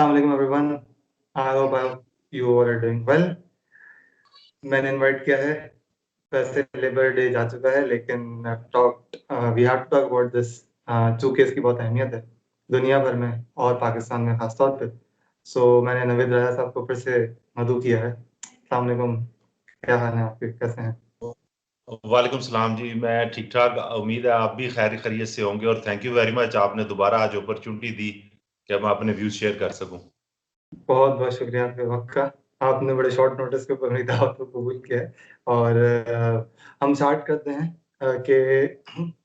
Assalamu alaikum everyone. I hope you all are doing well. मैंने invite किया है, वैसे लेबर डे जा चुका है, लेकिन we have to talk about this चूंकि इसकी बहुत अहमियत है दुनिया भर में और पाकिस्तान में खास तौर पे। मैंने नवीद राजा साहब को फिर से मदऊ किया है। अस्सलाम वालेकुम, क्या हाल है आपके, कैसे हैं? वालेकुम सलाम जी। मैं ठीक ठाक, उम्मीद है आप भी खैर खैरियत से होंगे। और थैंक यू वेरी मच, आपने दोबारा आज अपॉर्चुनिटी दी कि मैं अपने व्यूज शेयर कर सकूं। बहुत बहुत शुक्रिया आपके वक्त का। आपने बड़े शॉर्ट नोटिस पे मेरी दावत को कबूल किया है। और हम स्टार्ट करते हैं कि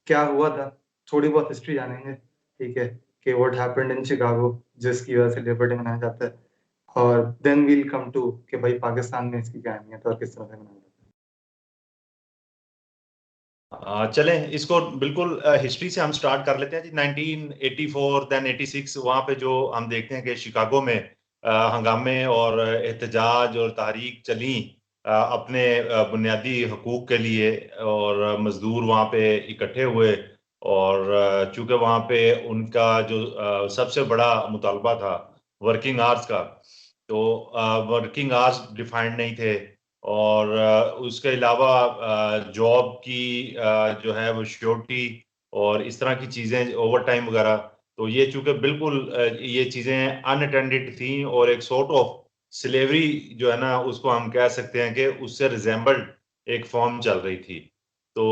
क्या हुआ था। थोड़ी बहुत हिस्ट्री जानेंगे, ठीक है, कि व्हाट हैपेंड इन शिकागो, जिसकी वजह से लेबर डे मनाया जाता है। और देन वील कम टू कि भाई पाकिस्तान में इसकी क्या अहमियत है और किस तरह से मनाया जाता चलें, इसको बिल्कुल हिस्ट्री से हम स्टार्ट कर लेते हैं जी। 1984 देन 86 वहां पे जो हम देखते हैं कि शिकागो में हंगामे और एहतजाज और तहरीक चली अपने बुनियादी हकूक के लिए। और मजदूर वहां पे इकट्ठे हुए। और चूंकि वहां पे उनका जो सबसे बड़ा मुतालबा था वर्किंग आवर्स का, तो वर्किंग आवर्स डिफाइंड नहीं थे। और उसके अलावा जॉब की जो है वो श्योरिटी और इस तरह की चीज़ें, ओवर टाइम वगैरह, तो ये चूंकि बिल्कुल ये चीज़ें अनअटेंडेड थी और एक सॉर्ट ऑफ स्लेवरी जो है ना, उसको हम कह सकते हैं कि उससे रिजेंबल्ड एक फॉर्म चल रही थी। तो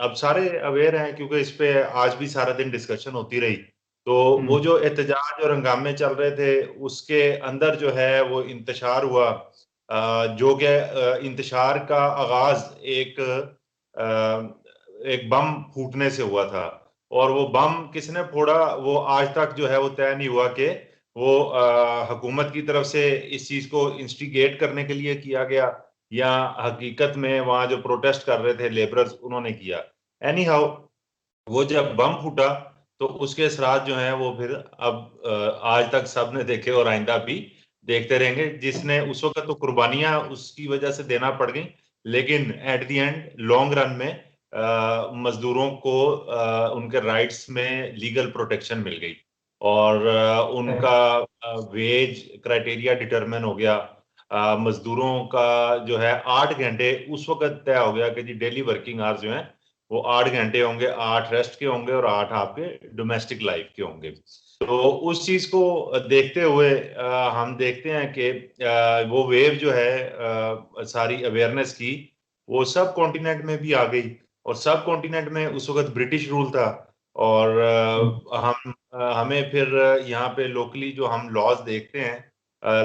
अब सारे अवेयर हैं क्योंकि इस पे आज भी सारा दिन डिस्कशन होती रही। तो वो जो एहतजाज और हंगामे चल रहे थे उसके अंदर जो है वो इंतशार हुआ, जो कि इंतशार का आगाज एक बम फूटने से हुआ था। और वो बम किसने फोड़ा वो आज तक जो है वो तय नहीं हुआ कि वो हुकूमत की तरफ से इस चीज को इंस्टिगेट करने के लिए किया गया या हकीकत में वहां जो प्रोटेस्ट कर रहे थे लेबरर्स उन्होंने किया। एनी हाउ, वो जब बम फूटा तो उसके असरात जो हैं वो फिर अब आज तक सब ने देखे और आइंदा भी देखते रहेंगे। जिसने उस वक्त तो कुर्बानियां उसकी वजह से देना पड़ गई, लेकिन at the end long run में मजदूरों को उनके राइट्स में लीगल प्रोटेक्शन मिल गई। और है? उनका वेज क्राइटेरिया डिटरमिन हो गया। मजदूरों का जो है 8 घंटे उस वक्त तय हो गया कि जी डेली वर्किंग आवर्स जो है वो 8 घंटे होंगे, 8 रेस्ट के होंगे और 8 आपके डोमेस्टिक लाइफ के होंगे। तो उस चीज को देखते हुए हम देखते हैं कि वो वेव जो है सारी अवेयरनेस की, वो सब कॉन्टिनेंट में भी आ गई। और सब कॉन्टिनेंट में उस वक्त ब्रिटिश रूल था। और हमें फिर यहाँ पे लोकली जो हम लॉज देखते हैं,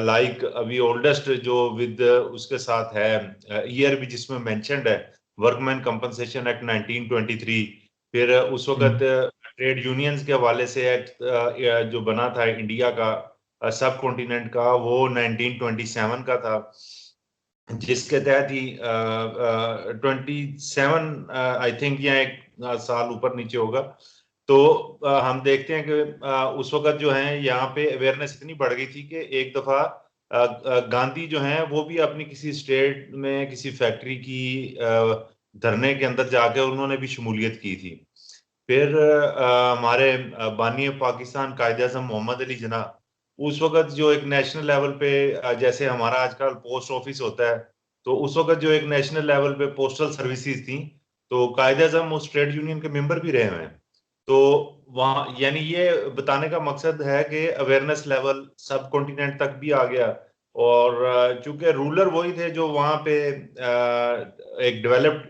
लाइक अभी ओल्डेस्ट जो विद उसके साथ है ईयर भी जिसमें मेंशन्ड है, वर्कमैन कंपनसेशन एक्ट 1923। फिर उस वक्त ट्रेड यूनियंस के हवाले से एक्ट जो बना था इंडिया का सब कॉन्टिनेंट का, वो 1927 का था, जिसके तहत ही 27 आई थिंक या एक साल ऊपर नीचे होगा। तो हम देखते हैं कि उस वक्त जो है यहाँ पे अवेयरनेस इतनी बढ़ गई थी कि एक दफा गांधी जो हैं वो भी अपनी किसी स्टेट में किसी फैक्ट्री की धरने के अंदर जाकर उन्होंने भी शमूलियत की थी। फिर हमारे बानी पाकिस्तान कायदे आज़म मोहम्मद अली जिन्ना उस वक्त जो एक नेशनल लेवल पे जैसे हमारा आजकल पोस्ट ऑफिस होता है, तो उस वक्त जो एक नेशनल लेवल पे पोस्टल सर्विसेज थी, तो कायदे आज़म उस ट्रेड यूनियन के मेंबर भी रहे हुए हैं। तो वहाँ यानी ये बताने का मकसद है कि अवेयरनेस लेवल सब कॉन्टिनेंट तक भी आ गया। और चूंकि रूलर वही थे जो वहाँ पे एक डेवलप्ड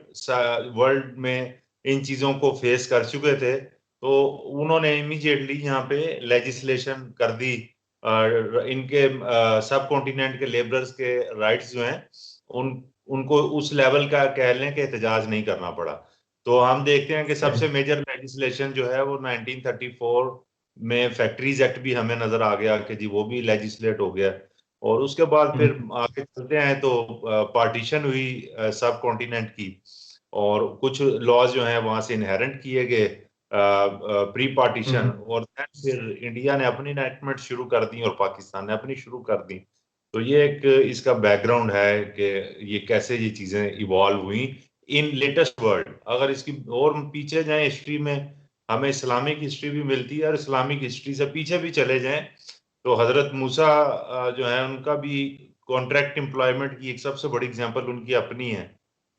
वर्ल्ड में इन चीजों को फेस कर चुके थे, तो उन्होंने इमीडिएटली यहाँ पे लेजिस्लेशन कर दी। इनके सब कॉन्टिनेंट के लेबरर्स के राइट्स जो हैं उन उनको उस लेवल का कह लें कि एहतजाज नहीं करना पड़ा। तो हम देखते हैं कि सबसे मेजर लेजिस्लेशन जो है वो 1934 में फैक्ट्रीज एक्ट भी हमें नजर आ गया कि जी वो भी लेजिस्लेट हो गया। और उसके बाद फिर आगे चलते हैं तो पार्टीशन हुई सब कॉन्टिनेंट की, और कुछ लॉज जो हैं वहां से इनहेरेंट किए गए प्री पार्टीशन। और फिर इंडिया ने अपनी इनैक्टमेंट शुरू कर दी और पाकिस्तान ने अपनी शुरू कर दी। तो ये एक इसका बैकग्राउंड है कि ये कैसे ये चीजें इवॉल्व हुई इन लेटेस्ट वर्ल्ड। अगर इसकी और पीछे जाएं हिस्ट्री में, हमें इस्लामिक हिस्ट्री भी मिलती है, और इस्लामिक हिस्ट्री से पीछे भी चले जाएं तो हजरत मूसा जो है उनका भी कॉन्ट्रैक्ट एम्प्लॉयमेंट की एक सबसे बड़ी एग्जांपल उनकी अपनी है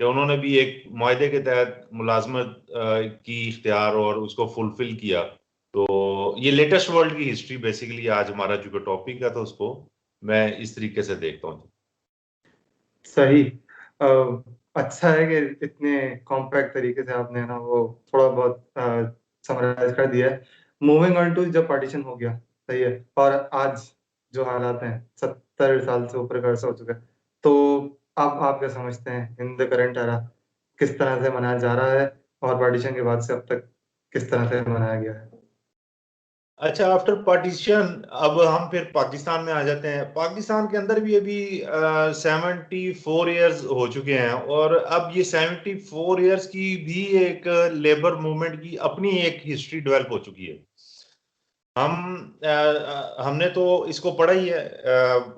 कि उन्होंने भी एक मुआहदे के तहत मुलाजमत की इख्तियार और उसको फुलफिल किया। तो ये लेटेस्ट वर्ल्ड की हिस्ट्री बेसिकली आज हमारा जो टॉपिक है तो उसको मैं इस तरीके से देखता हूँ। सही। अ, अच्छा है कि इतने कॉम्पैक्ट तरीके से आपने ना वो थोड़ा बहुत समराइज कर दिया है। मूविंग ऑन टू जब पार्टीशन हो गया, सही है, और आज जो हालात हैं, 70 साल से ऊपर का अर्सा हो चुका है, तो आप क्या समझते हैं इन द करंट एरा किस तरह से मनाया जा रहा है, और पार्टीशन के बाद से अब तक किस तरह से मनाया गया है? अच्छा, आफ्टर पार्टीशन अब हम फिर पाकिस्तान में आ जाते हैं। पाकिस्तान के अंदर भी अभी 74 ईयर्स हो चुके हैं और अब ये 74 ईयर्स की भी एक लेबर मूवमेंट की अपनी एक हिस्ट्री डेवलप हो चुकी है। हमने तो इसको पढ़ा ही है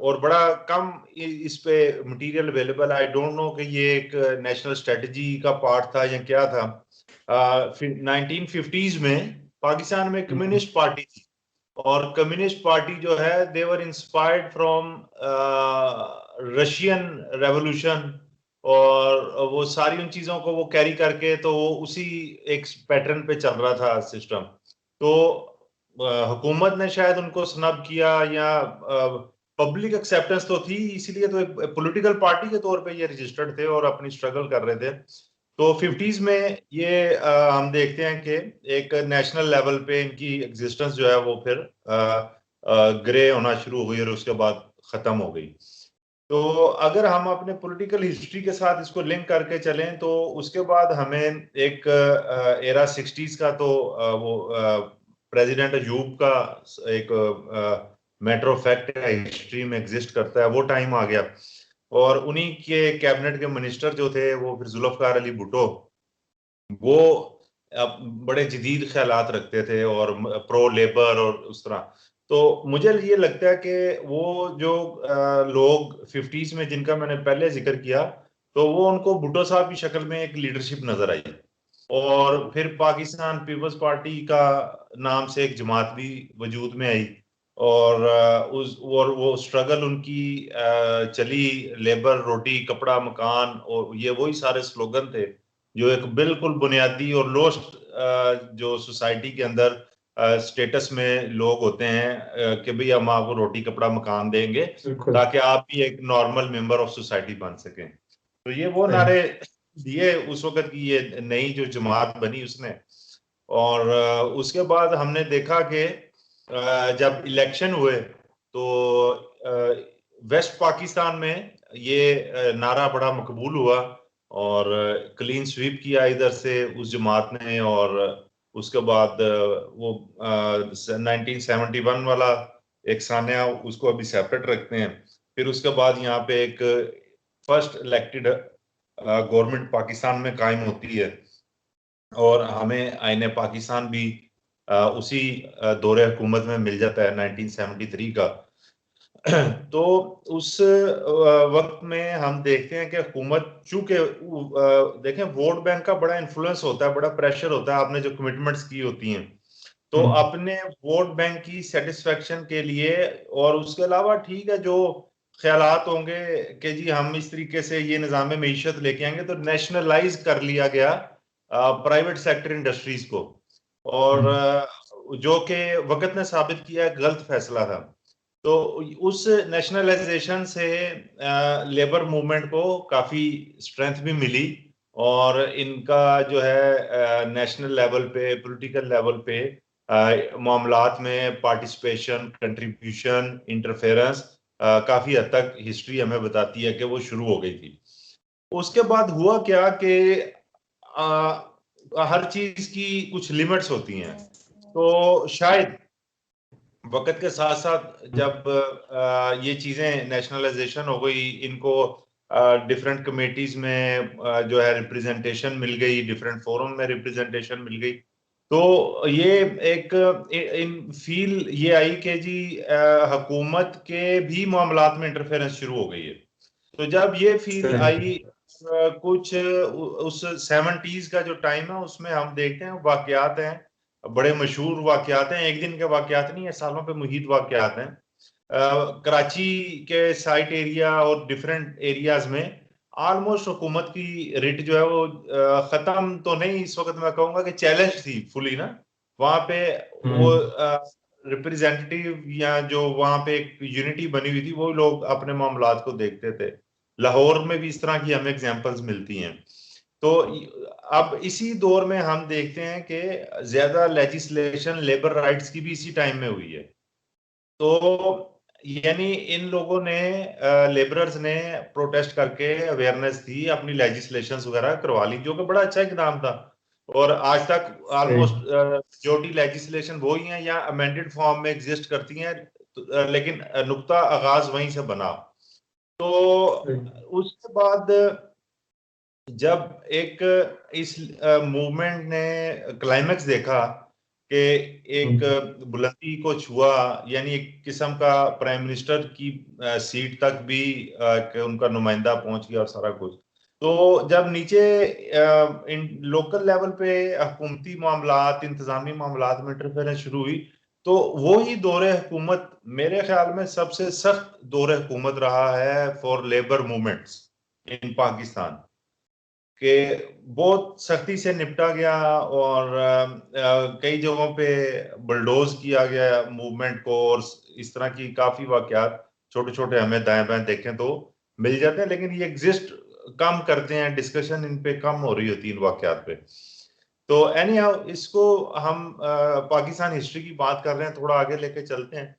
और बड़ा कम इस पे मटेरियल अवेलेबल है। आई डोंट नो कि ये एक नेशनल स्ट्रेटजी का पार्ट था या क्या था। फिर 1950s में पाकिस्तान में कम्युनिस्ट पार्टी थी और कम्युनिस्ट पार्टी जो है they were inspired from Russian revolution और वो सारी उन चीजों को वो कैरी करके तो वो उसी एक पैटर्न पे चल रहा था सिस्टम। तो हुकूमत ने शायद उनको स्नब किया या पब्लिक एक्सेप्टेंस तो थी, इसीलिए तो एक पॉलिटिकल पार्टी के तौर पे ये रजिस्टर्ड थे और अपनी स्ट्रगल कर रहे थे। तो 50s में ये हम देखते हैं कि एक नेशनल लेवल पे इनकी एग्जिस्टेंस जो है वो फिर ग्रे होना शुरू हो गई और उसके बाद खत्म हो गई। तो अगर हम अपने पॉलिटिकल हिस्ट्री के साथ इसको लिंक करके चलें तो उसके बाद हमें एक एरा 60s का तो वो प्रेसिडेंट अयूब का एक मैटर ऑफ फैक्ट है, हिस्ट्री में एग्जिस्ट करता है, वो टाइम आ गया। और उन्हीं के कैबिनेट के मिनिस्टर जो थे वो फिर जुल्फकार अली भुट्टो, वो बड़े जदीद ख्यालात रखते थे और प्रो लेबर और उस तरह। तो मुझे ये लगता है कि वो जो लोग 50s में जिनका मैंने पहले जिक्र किया, तो वो उनको भुट्टो साहब की शक्ल में एक लीडरशिप नजर आई। और फिर पाकिस्तान पीपल्स पार्टी का नाम से एक जमात भी वजूद में आई और वो स्ट्रगल उनकी चली, लेबर रोटी कपड़ा मकान, और ये वही सारे स्लोगन थे जो एक बिल्कुल बुनियादी और लोस्ट जो सोसाइटी के अंदर स्टेटस में लोग होते हैं कि भाई हम आपको रोटी कपड़ा मकान देंगे ताकि आप भी एक नॉर्मल मेंबर ऑफ सोसाइटी बन सकें। तो ये वो नारे दिए उस वक्त की ये नई जो जमात बनी उसने। और उसके बाद हमने देखा कि जब इलेक्शन हुए तो वेस्ट पाकिस्तान में ये नारा बड़ा मकबूल हुआ और क्लीन स्वीप किया इधर से उस जमात ने। और उसके बाद वो 1971 वाला एक सान्या उसको अभी सेपरेट रखते हैं। फिर उसके बाद यहाँ पे एक फर्स्ट इलेक्टेड गवर्नमेंट पाकिस्तान में कायम होती है और हमें आईने पाकिस्तान भी उसी दौरे हुकूमत में मिल जाता है 1973 का। तो उस वक्त में हम देखते हैं कि हुकूमत चूंकि देखें वोट बैंक का बड़ा इन्फ्लुएंस होता है, बड़ा प्रेशर होता है, आपने जो कमिटमेंट्स की होती हैं तो अपने वोट बैंक की सेटिस्फेक्शन के लिए और उसके अलावा ठीक है जो ख्यालात होंगे कि जी हम इस तरीके से ये निज़ाम मीशत लेके आएंगे, तो नेशनलाइज कर लिया गया प्राइवेट सेक्टर इंडस्ट्रीज को, और जो कि वक्त ने साबित किया गलत फैसला था। तो उस नेशनलाइजेशन से लेबर मूवमेंट को काफी स्ट्रेंथ भी मिली और इनका जो है नेशनल लेवल पे पॉलिटिकल लेवल पे मामलात में पार्टिसिपेशन, कंट्रीब्यूशन, इंटरफेरेंस काफी हद तक हिस्ट्री हमें बताती है कि वो शुरू हो गई थी। उसके बाद हुआ क्या कि हर चीज की कुछ लिमिट्स होती हैं। तो शायद वक्त के साथ साथ जब ये चीजें नेशनलाइजेशन हो गई, इनको डिफरेंट कमेटीज में जो है रिप्रेजेंटेशन मिल गई, डिफरेंट फोरम में रिप्रेजेंटेशन मिल गई, तो ये एक इन फील ये आई कि जी हुकूमत के भी मामलात में इंटरफेरेंस शुरू हो गई है। तो जब ये फील आई कुछ उस 70s का जो टाइम है उसमें हम देखते हैं वाकयात हैं, बड़े मशहूर वाकयात हैं, एक दिन के वाकयात नहीं है, सालों पे मुहित वाकयात हैं। कराची के साइट एरिया और डिफरेंट एरियाज में ऑलमोस्ट हुकूमत की रिट जो है वो खत्म तो नहीं, इस वक्त मैं कहूंगा कि चैलेंज थी फुली ना वहां पे। वो रिप्रेजेंटेटिव या जो वहां पे एक यूनिटी बनी हुई थी, वो लोग अपने मामलात को देखते थे। लाहौर में भी इस तरह की हमें एग्जांपल्स मिलती हैं। तो अब इसी दौर में हम देखते हैं कि ज्यादा लेजिस्लेशन लेबर राइट्स की भी इसी टाइम में हुई है। तो यानी इन लोगों ने, लेबरर्स ने प्रोटेस्ट करके अवेयरनेस थी, अपनी लेजिस्लेशंस वगैरह करवा ली, जो कि बड़ा अच्छा इकदाम था। और आज तक ऑलमोस्ट मेजॉरिटी लेजिस्लेशन वो ही हैं या अमेंडेड फॉर्म में एग्जिस्ट करती हैं, लेकिन नुक्ता आगाज वहीं से बना। तो उसके बाद जब एक इस मूवमेंट ने क्लाइमेक्स देखा कि एक बुलंदी को छुआ, यानी एक किस्म का प्राइम मिनिस्टर की सीट तक भी कि उनका नुमाइंदा पहुंच गया और सारा कुछ, तो जब नीचे इन लोकल लेवल पे हुकूमती मामलात, इंतजामी मामलात में इंटरफेरेंस शुरू हुई, तो वो ही दौरे हुकूमत मेरे ख्याल में सबसे सख्त दौरे हुकूमत रहा है फॉर लेबर मूवमेंट्स इन पाकिस्तान, कि बहुत सख्ती से निपटा गया। और कई जगहों पे बुलडोज किया गया मूवमेंट को, और इस तरह की काफी वाकयात छोटे छोटे हमें दाएं बाएं देखें तो मिल जाते हैं, लेकिन ये एग्जिस्ट कम करते हैं, डिस्कशन इन पे कम हो रही होती है इन वाकयात पे। तो एनी हाउ, इसको हम पाकिस्तान हिस्ट्री की बात कर रहे हैं, थोड़ा आगे लेके चलते हैं।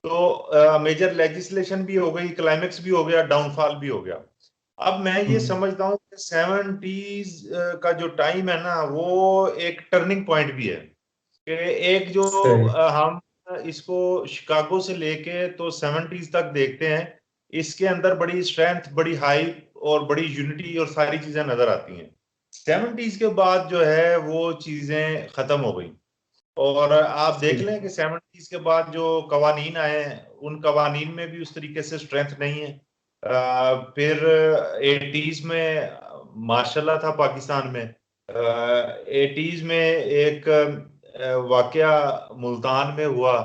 तो मेजर लेजिस्लेशन भी हो गई, क्लाइमेक्स भी हो गया, डाउनफॉल भी हो गया। अब मैं ये समझता हूँ कि 70s का जो टाइम है ना, वो एक टर्निंग पॉइंट भी है। कि एक जो हम इसको शिकागो से लेके तो 70s तक देखते हैं, इसके अंदर बड़ी स्ट्रेंथ, बड़ी हाइप और बड़ी यूनिटी और सारी चीजें नजर आती हैं। 70s के बाद जो है वो चीजें खत्म हो गई। और आप देख लें कि 70s के बाद जो कवानीन आए हैं, उन कवानीन में भी उस तरीके से स्ट्रेंथ नहीं है। फिर 80s में माशाल्लाह था पाकिस्तान में। 80s में एक वाकया मुल्तान में हुआ,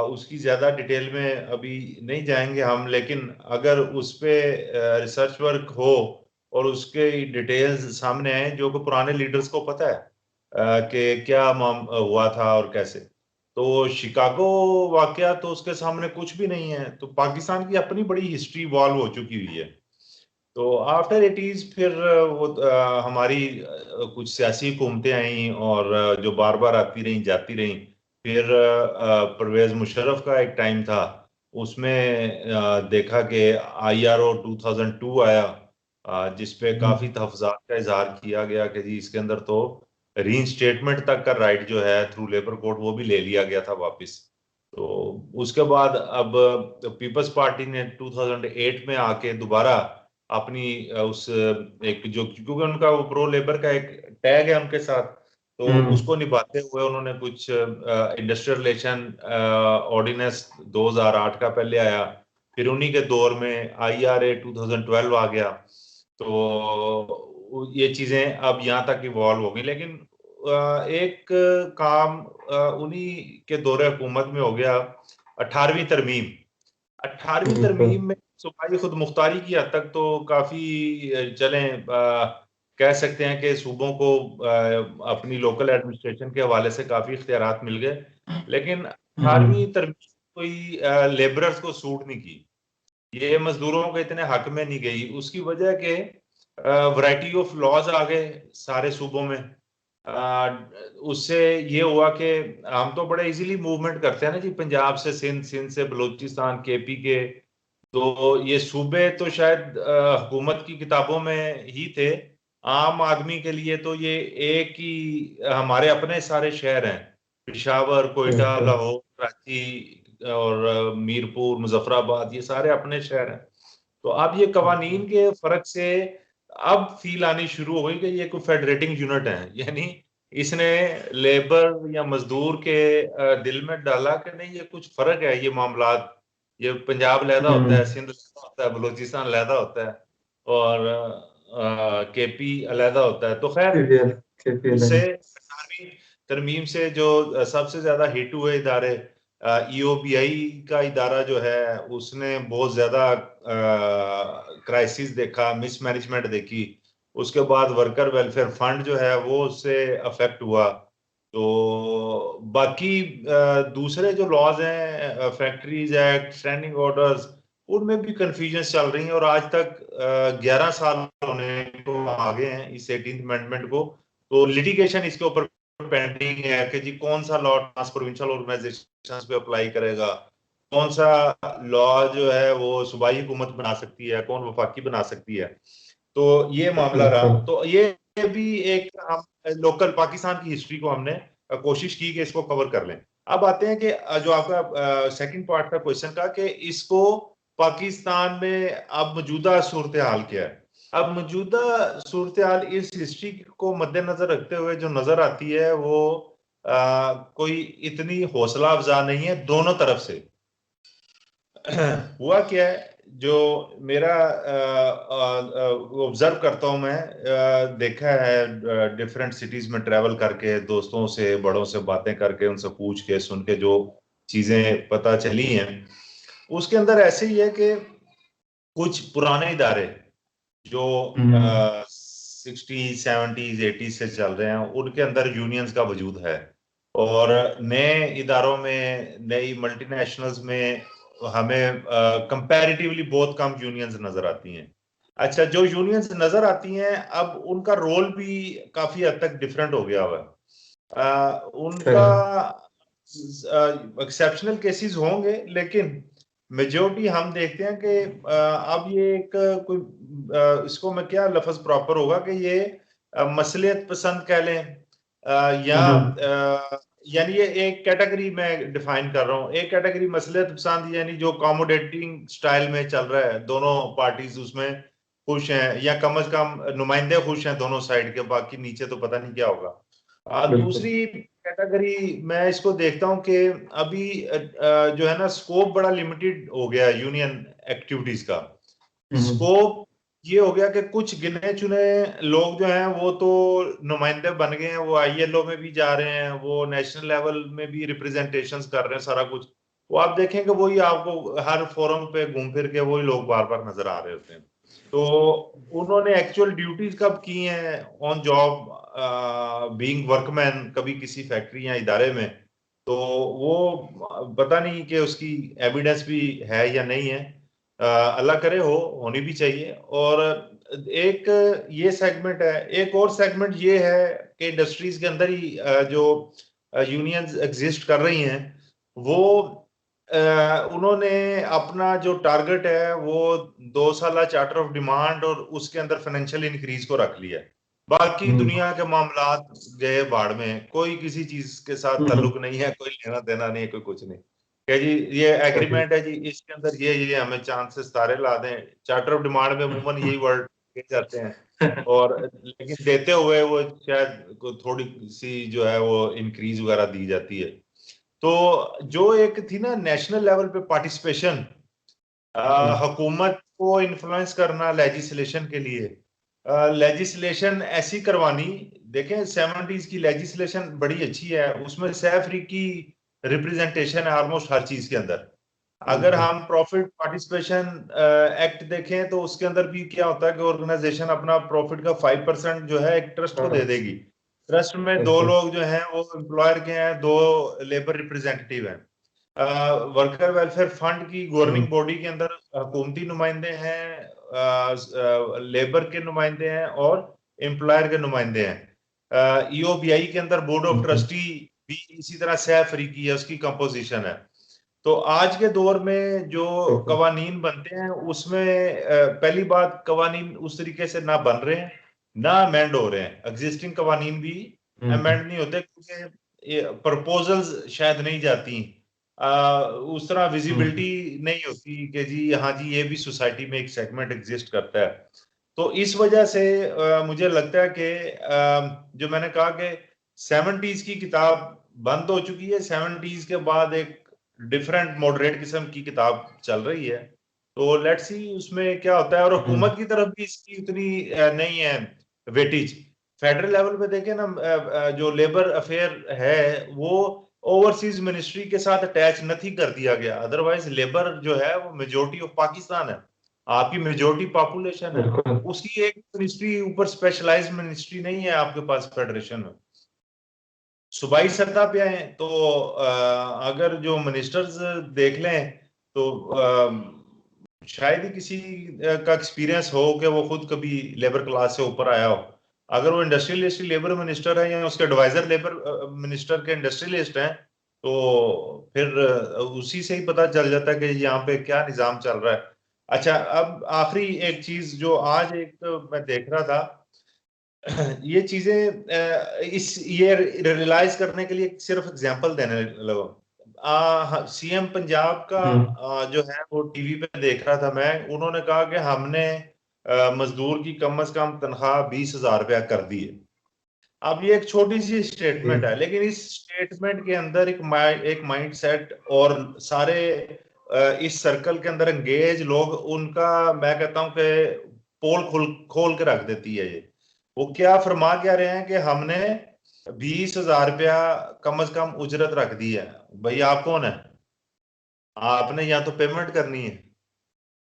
उसकी ज्यादा डिटेल में अभी नहीं जाएंगे हम, लेकिन अगर उस पे रिसर्च वर्क हो और उसके डिटेल्स सामने आए, जो कि पुराने लीडर्स को पता है कि क्या हुआ था और कैसे, तो शिकागो वाकया तो उसके सामने कुछ भी नहीं है। तो पाकिस्तान की अपनी बड़ी हिस्ट्री इवॉल्व हो चुकी हुई है। तो आफ्टर 80s फिर वो हमारी कुछ सियासी हुकूमतें आई, और जो बार बार आती रही जाती रही। फिर परवेज मुशर्रफ का एक टाइम था, उसमें देखा कि IRO 2002 आया, जिसपे काफी तहफ्फुज़ात का इजहार किया गया कि जी इसके अंदर तो रीइंस्टेटमेंट तक का राइट जो है थ्रू लेबर कोड वो भी ले लिया गया था वापस। तो उसके बाद अब पीपल्स पार्टी ने 2008 में आके दोबारा अपनी उस एक जो, क्योंकि उनका वो प्रो लेबर का एक टैग है उनके साथ, तो उसको निभाते हुए उन्होंने कुछ इंडस्ट्रियल रिलेशन ऑर्डिनेंस 2008 का पहले आया। फिर उन्हीं के दौर में IRA 2012 आ गया। तो ये चीजें अब यहाँ तक इवॉल्व हो गई। लेकिन एक काम उन्हीं के दौरे हुकूमत में हो गया, 18वीं तरमीम। 18वीं तरमीम में सूबाई खुद मुख्तारी की हद तक तो काफी चलें, कह सकते हैं कि सूबों को अपनी लोकल एडमिनिस्ट्रेशन के हवाले से काफी इख्तियारात मिल गए। लेकिन 18वीं तरमीम कोई लेबरर्स को सूट नहीं की, ये मजदूरों के इतने हक में नहीं गई। उसकी वजह के वैरायटी ऑफ लॉज आ गए सारे सूबों में। उससे ये हुआ कि हम तो बड़े इजीली मूवमेंट करते हैं ना जी, पंजाब से सिंध, सिंध से बलूचिस्तान, KP के, तो ये सूबे तो शायद हुकूमत की किताबों में ही थे। आम आदमी के लिए तो ये एक ही हमारे अपने सारे शहर हैं, पेशावर, कोयटा, लाहौर, कराची और मीरपुर, मुजफ्फराबाद, ये सारे अपने शहर हैं। तो अब ये कवानीन के फर्क से अब फील आनी शुरू हो गई कि ये कोई फेडरेटिंग यूनिट है, यानी इसने लेबर या मजदूर के दिल में डाला कि नहीं, ये कुछ फर्क है, ये मामलात, ये पंजाब अलहदा होता है, सिंध अलहदा होता है, बलूचिस्तान अलहदा होता है, और KP अलहदा होता है। तो खैर, उससे 18वीं तरमीम से जो सबसे ज्यादा हिट हुए इदारे, EOBI का इदारा जो है उसने बहुत ज्यादा क्राइसिस देखा, मिसमैनेजमेंट देखी, उसके बाद वर्कर वेलफेयर फंड जो है वो उससे अफेक्ट हुआ। तो बाकी दूसरे जो लॉज हैं, फैक्ट्रीज एक्ट, स्टैंडिंग ऑर्डर्स, उनमें भी कंफ्यूजन चल रही है और आज तक 11 साल होने को आगे हैं इस 18th अमेंडमेंट को। तो लिटिगेशन इसके ऊपर पेंडिंग है कि जी कौन सा लॉ ट्रांस प्रोविंशियल ऑर्गेनाइजेशंस पे अप्लाई करेगा, कौन सा लॉ जो है वो सूबाई हुकूमत बना सकती है, कौन वफाकी बना सकती है। तो ये मामला रहा। बिल्कुल। तो ये भी एक हम लोकल पाकिस्तान की हिस्ट्री को हमने कोशिश की कि इसको कवर कर लें। अब आते हैं कि जो आपका सेकंड पार्ट का क्वेश्चन का कि इसको पाकिस्तान में अब मौजूदा सूरत हाल क्या है। अब मौजूदा सूरत हाल इस हिस्ट्री को मद्देनजर रखते हुए जो नजर आती है वो कोई इतनी हौसला अफजा नहीं है दोनों तरफ से। हुआ क्या है, जो मेरा ऑब्जर्व करता हूं मैं, देखा है डिफरेंट सिटीज में ट्रेवल करके, दोस्तों से बड़ों से बातें करके, उनसे पूछ के सुन के जो चीजें पता चली हैं, उसके अंदर ऐसे ही है कि कुछ पुराने इदारे जो 60s 70s 80s से चल रहे हैं उनके अंदर यूनियंस का वजूद है, और नए इदारों में, नई मल्टीनेशनल्स में हमें कंपैरेटिवली बहुत कम यूनियंस नजर आती हैं। अच्छा, जो यूनियंस नजर आती हैं अब उनका रोल भी काफी हद तक डिफरेंट हो गया हुआ है। उनका एक्सेप्शनल केसेस होंगे, लेकिन मेजोरिटी हम देखते हैं कि अब ये एक कोई इसको मैं क्या लफ्ज प्रॉपर होगा कि ये मसलियत पसंद कह लें, या यानी ये एक कैटेगरी में डिफाइन कर रहा हूँ। एक कैटेगरी मसलियत पसंद यानी जो अकोमोडेटिंग स्टाइल में चल रहा है, दोनों पार्टीज उसमें खुश हैं, या कम से कम नुमाइंदे खुश हैं दोनों साइड के, बाकी नीचे तो पता नहीं क्या होगा। दूसरी कैटेगरी मैं इसको देखता हूं कि अभी जो है ना स्कोप बड़ा लिमिटेड हो गया है यूनियन एक्टिविटीज का। स्कोप ये हो गया कि कुछ गिने चुने लोग जो हैं वो तो नुमाइंदे बन गए हैं, वो ILO में भी जा रहे हैं, वो नेशनल लेवल में भी रिप्रेजेंटेशंस कर रहे हैं, सारा कुछ। वो आप देखेंगे वही आपको हर फोरम पे घूम फिर के वही लोग बार बार नजर आ रहे होते हैं। तो उन्होंने एक्चुअल ड्यूटीज कब की हैं ऑन जॉब, बीइंग वर्कमैन, कभी किसी फैक्ट्री या इदारे में, तो वो पता नहीं कि उसकी एविडेंस भी है या नहीं है। अल्लाह करे होनी भी चाहिए। और एक ये सेगमेंट है, एक और सेगमेंट ये है कि इंडस्ट्रीज के अंदर ही जो यूनियंस एग्जिस्ट कर रही हैं वो उन्होंने अपना जो टारगेट है वो 2 साल चार्टर ऑफ डिमांड और उसके अंदर फाइनेंशियल इंक्रीज को रख लिया है। बाकी दुनिया के मामलात गए बाढ़ में, कोई किसी चीज के साथ ताल्लुक नहीं है, कोई लेना देना नहीं है, कोई कुछ नहीं। क्या जी ये एग्रीमेंट है जी, इसके अंदर ये हमें चांसेस तारे ला दें। चार्टर ऑफ डिमांड में अमूमन यही वर्ड कहे जाते हैं, और लेकिन देते हुए वो शायद थोड़ी सी जो है वो इंक्रीज वगैरह दी जाती है। तो जो एक थी ना नेशनल लेवल पे पार्टिसिपेशन, हुकूमत को इन्फ्लुएंस करना लेजिस्लेशन के लिए, लेजिस्लेशन ऐसी करवानी। देखें 70s की लेजिस्लेशन बड़ी अच्छी है, उसमें सैफरी की रिप्रेजेंटेशन है ऑलमोस्ट हर चीज के अंदर। अगर हम प्रॉफिट पार्टिसिपेशन एक्ट देखें तो उसके अंदर भी क्या होता है कि ऑर्गेनाइजेशन अपना प्रॉफिट का 5% जो है एक ट्रस्ट को दे देगी। ट्रस्ट में 2 लोग जो हैं वो एम्प्लॉयर के हैं, 2 लेबर रिप्रेजेंटेटिव हैं। वर्कर वेलफेयर फंड की गवर्निंग बॉडी के अंदर हुकूमती नुमाइंदे हैं, लेबर के नुमाइंदे हैं और एम्प्लॉयर के नुमाइंदे हैं। EOBI के अंदर बोर्ड ऑफ ट्रस्टी भी इसी तरह सैफरी की है, उसकी कंपोजिशन है। तो आज के दौर में जो कवानीन बनते हैं उसमें पहली बात, कवानीन उस तरीके से ना बन रहे हैं ना अमेंड हो रहे हैं। एग्जिस्टिंग कवानीन भी अमेंड नहीं होते क्योंकि प्रपोजल्स शायद नहीं जाती, उस तरह विजिबिलिटी नहीं होती कि जी हाँ जी ये भी सोसाइटी में एक सेगमेंट एग्जिस्ट करता है। तो इस वजह से मुझे लगता है कि जो मैंने कहा कि 70s की किताब बंद हो चुकी है, 70s के बाद एक डिफरेंट मॉडरेट किस्म की किताब चल रही है। तो लेट्स सी उसमें क्या होता है। और हुकूमत की तरफ भी इसकी उतनी नहीं है वेटेज। फेडरल लेवल पे देखें ना, जो लेबर अफेयर है वो ओवरसीज मिनिस्ट्री के साथ अटैच नहीं कर दिया गया। अदरवाइज लेबर जो है वो मेजोरिटी ऑफ पाकिस्तान है, आपकी मेजोरिटी पॉपुलेशन है, बिल्कुल। उसकी एक मिनिस्ट्री ऊपर स्पेशलाइज्ड मिनिस्ट्री नहीं है आपके पास फेडरेशन में। सूबाई सतह पे आए तो अगर जो मिनिस्टर्स देख लें तो शायद ही किसी का एक्सपीरियंस हो कि वो खुद कभी लेबर क्लास से ऊपर आया हो। अगर वो इंडस्ट्रियलिस्ट लेबर मिनिस्टर है या उसके एडवाइजर लेबर मिनिस्टर के इंडस्ट्रियलिस्ट हैं तो फिर उसी से ही पता चल जाता है कि यहाँ पे क्या निजाम चल रहा है। अच्छा, अब आखिरी एक चीज जो आज एक तो मैं देख रहा था, ये चीजें इस ये रियलाइज करने के लिए सिर्फ एग्जांपल देने लगा। सीएम पंजाब का जो है वो टीवी पे देख रहा था मैं, उन्होंने कहा कि हमने मजदूर की कम से कम तनख्वाह 20,000 रुपया कर दी है। अब ये एक छोटी सी स्टेटमेंट है, लेकिन इस स्टेटमेंट के अंदर एक माइंड सेट और सारे इस सर्कल के अंदर एंगेज लोग, उनका मैं कहता हूं कि पोल खोल के रख देती है। ये वो क्या फरमा क्या रहे हैं कि हमने 20,000 रुपया कम से कम उजरत रख दी है। भाई आप कौन है? आपने या तो पेमेंट करनी है,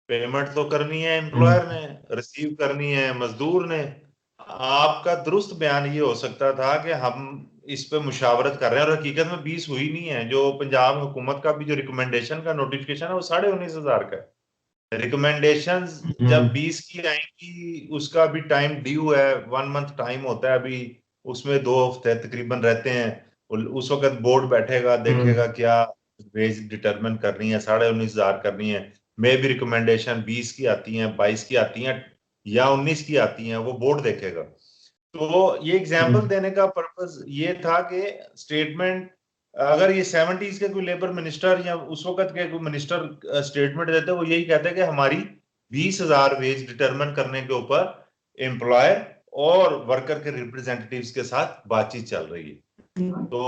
पेमेंट तो करनी है एम्प्लॉयर ने, रिसीव करनी है मजदूर ने। आपका दुरुस्त बयान ये हो सकता था कि हम इस पे मुशावरत कर रहे हैं, और हकीकत में 20 हुई नहीं है। जो पंजाब हुकूमत का भी जो रिकमेंडेशन का नोटिफिकेशन है वो 19,500 का है। रिकमेंडेशन जब 20 की आएंगी उसका भी टाइम ड्यू है, 1 मंथ टाइम होता है अभी, उसमें 2 हफ्ते तकरीबन रहते हैं। उस वक्त बोर्ड बैठेगा, देखेगा क्या वेज डिटरमिन करनी है, 19,500 करनी है। मे भी रिकमेंडेशन 20 की आती हैं, 22 की आती हैं या 19 की आती हैं, वो बोर्ड देखेगा। तो ये एग्जाम्पल देने का पर्पस ये था कि स्टेटमेंट, अगर ये 70s के कोई लेबर मिनिस्टर या उस वक्त के कोई मिनिस्टर स्टेटमेंट देते, वो यही कहते हैं कि हमारी 20,000 वेज डिटरमिन करने के ऊपर एम्प्लॉयर और वर्कर के रिप्रेजेंटेटिव्स के साथ बातचीत चल रही है। तो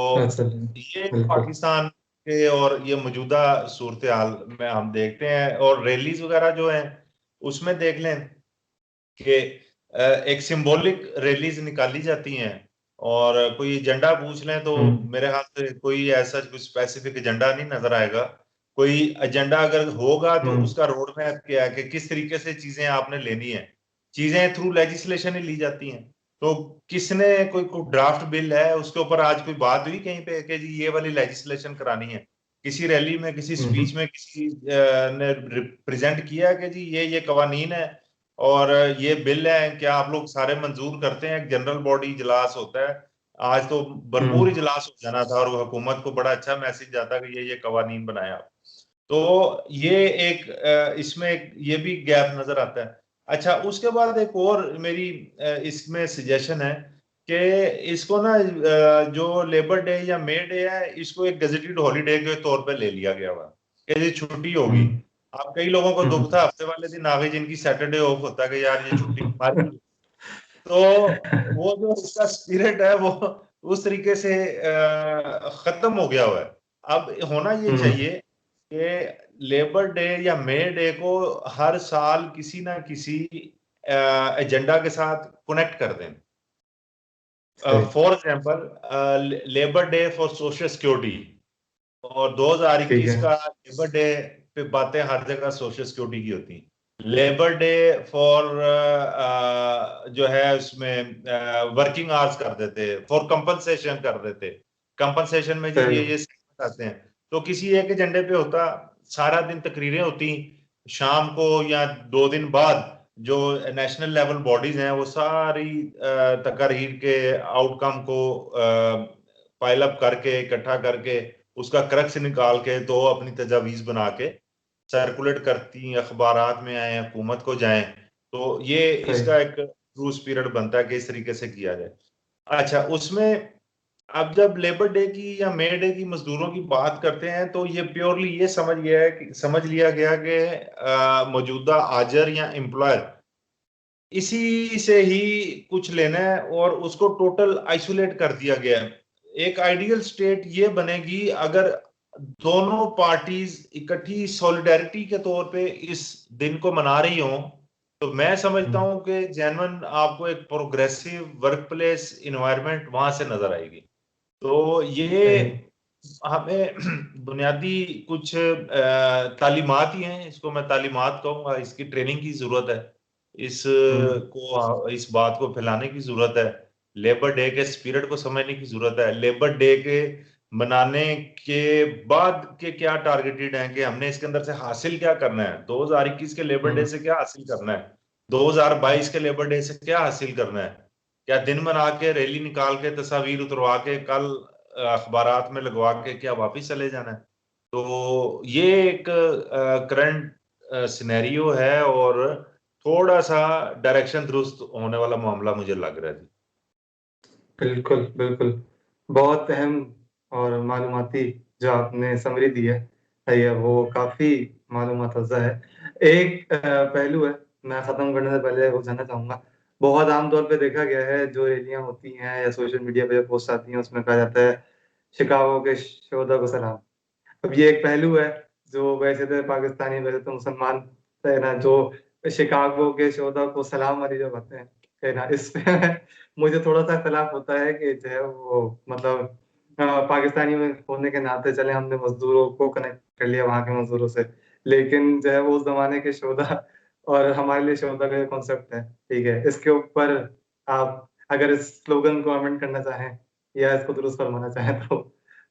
ये पाकिस्तान के और ये मौजूदा सूरत हाल में हम देखते हैं। और रैलीज वगैरह जो है उसमें देख लें कि एक सिंबॉलिक रैलीज निकाली जाती हैं, और कोई एजेंडा पूछ लें तो मेरे ख्याल से कोई ऐसा कोई स्पेसिफिक एजेंडा नहीं नजर आएगा। कोई एजेंडा अगर होगा तो उसका रोड मैप क्या है कि किस तरीके से चीजें आपने लेनी है। चीजें थ्रू लेजिस्लेशन ही ली जाती हैं। तो किसने कोई ड्राफ्ट बिल है उसके ऊपर आज कोई बात हुई कहीं पे कि जी ये वाली लेजिस्लेशन करानी है? किसी रैली में, किसी स्पीच में किसी ने रिप्रेजेंट किया कि जी ये कवानीन है और ये बिल है, क्या आप लोग सारे मंजूर करते हैं? एक जनरल बॉडी इजलास होता है, आज तो भरपूर इजलास हो जाना था और हुकूमत को बड़ा अच्छा मैसेज जाता कि ये कवानीन बनाया। तो ये एक इसमें ये भी गैप नजर आता है। अच्छा, उसके बाद एक और मेरी इसमें सजेशन है कि इसको ना जो लेबर डे या मे डे है, इसको एक गजेटेड हॉलीडे के तौर पे ले लिया गया हुआ कि ये छुट्टी होगी। अब कई लोगों को दुख था हफ्ते वाले दिन आ गई जिनकी सैटरडे ऑफ होता है कि यार ये छुट्टी हमारी। तो वो जो इसका स्पिरिट है वो उस तरीके से खत्म हो गया हुआ है। अब होना ये चाहिए कि लेबर डे या मे डे को हर साल किसी ना किसी एजेंडा के साथ कनेक्ट कर दें। For example labour day for social security, और 2021 का लेबर डे पे बातें हर जगह सोशल सिक्योरिटी की होती हैं। लेबर डे फॉर जो है उसमें वर्किंग आवर्स कर देते, फॉर कंपनसेशन कर देते, कंपनसेशन में जी ये आते हैं। तो किसी एक एजेंडे पे होता, सारा दिन तकरीरें होती, शाम को या 2 दिन बाद जो नेशनल लेवल बॉडीज हैं वो सारी तकरीर के आउटकम को पाइल अप करके इकट्ठा करके उसका क्रक्स निकाल के तो अपनी तजावीज बना के सर्कुलेट करती, अखबारात में आए, हुकूमत को जाएं। तो ये इसका एक ट्रू स्पिरिट बनता है कि इस तरीके से किया जाए। अच्छा, उसमें अब जब लेबर डे की या मे डे की मजदूरों की बात करते हैं तो ये प्योरली ये समझ लिया गया कि मौजूदा आजर या एम्प्लॉयर इसी से ही कुछ लेना है और उसको टोटल आइसोलेट कर दिया गया है। एक आइडियल स्टेट ये बनेगी अगर दोनों पार्टीज इकट्ठी सॉलिडारिटी के तौर पे इस दिन को मना रही हो, तो मैं समझता हूं कि जेन्युइन आपको एक प्रोग्रेसिव वर्क प्लेस इन्वायरमेंट वहां से नजर आएगी। तो ये हमें बुनियादी कुछ तालीमात ही हैं, इसको मैं तालीमात कहूंगा, इसकी ट्रेनिंग की जरूरत है, इस बात को फैलाने की जरूरत है, लेबर डे के स्पिरिट को समझने की जरूरत है, लेबर डे के मनाने के बाद के क्या टारगेटेड हैं कि हमने इसके अंदर से हासिल क्या करना है, 2021 के लेबर डे से क्या हासिल करना है, 2022 के लेबर डे से क्या हासिल करना है, क्या दिन बना के रैली निकाल के तस्वीर उतरवा के कल अखबारात में लगवा के क्या वापिस चले जाना है। तो ये एक करंट सिनेरियो है और थोड़ा सा डायरेक्शन दुरुस्त होने वाला मामला मुझे लग रहा है जी। बिल्कुल बिल्कुल, बहुत अहम और मालूमाती जो आपने समरी दी है वो काफी मालूमात अफ़ज़ा है। एक पहलू है, मैं खत्म करने से पहले वो जानना चाहूंगा। बहुत आम तौर पे देखा गया है, जो रैलियां होती हैं या सोशल मीडिया पे पोस्ट आती हैं, उसमें कहा जाता है शिकागो के शोधा को सलाम। अब ये एक पहलू है, जो वैसे तो पाकिस्तानी, वैसे तो मुसलमान है ना, जो शिकागो के शोधा को सलाम वाली जो बातें हैं, है ना, इसमें मुझे थोड़ा-सा इख्तिलाफ होता है कि जो है वो मतलब पाकिस्तानी में होने के नाते चले हमने मज़दूरों को कनेक्ट कर लिया वहाँ के मज़दूरों से। लेकिन जो है वो उस ज़माने के शोधा और हमारे लिए शोधा का जो कॉन्सेप्ट है, ठीक है? इसके ऊपर आप अगर इस स्लोगन को अमेंड करना चाहें या इसको दुरुस्त फरमाना चाहें तो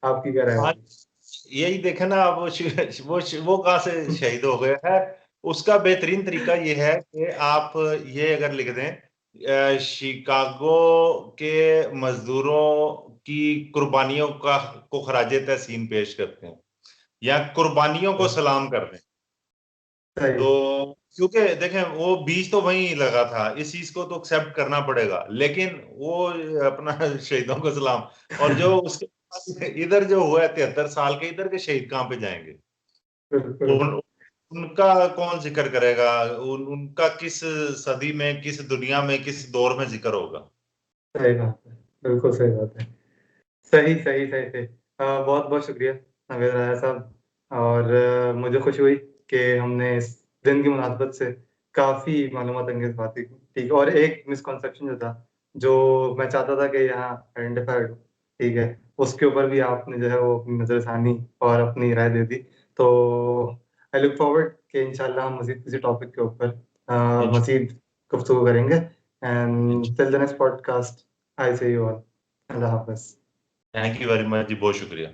आपकी क्या राय हाँ, होगी? यही देखे ना आप, वो कहाँ से शहीद हो गए है। उसका बेहतरीन तरीका ये है कि आप ये अगर लिख दें शिकागो के मजदूरों की कुर्बानियों को खराजे तहसीन पेश करते हैं या कुर्बानियों को सलाम कर रहे हैं। सही। तो क्योंकि देखें वो बीज तो वहीं लगा था, इस चीज को तो एक्सेप्ट करना पड़ेगा, लेकिन वो अपना शहीदों को सलाम, और जो उसके इधर जो हुआ है 73 साल के, इधर के शहीद कहाँ पे जाएंगे? बिल्कुल, उनका कौन जिक्र करेगा? उनका किस सदी में, किस दुनिया में, किस दौर में जिक्र होगा? सही बात है। बिल्कुल सही बात है। सही, सही, सही, सही। बहुत-बहुत शुक्रिया नावेद राया साहब, और मुझे खुशी हुई कि हमने इस दिन की मुनासबत से काफ़ी मालूमात अंगेज़ बातें की, ठीक है? और एक मिसकंसेप्शन जो था, जो मैं चाहता था कि यहाँ आइडेंटिफ़ाइड हो, ठीक है? उसके ऊपर भी आपने जो है वो अपनी नज़रसानी और अपनी राय दे दी। तो आई लुक फॉरवर्ड कि इंशाअल्लाह हम मज़ीद किसी टॉपिक के ऊपर मज़ीद गुफ्तगू करेंगे, and till the next podcast, I say you all. अल्लाह हाफ़िज़। थैंक यू वेरी मच जी, बहुत शुक्रिया।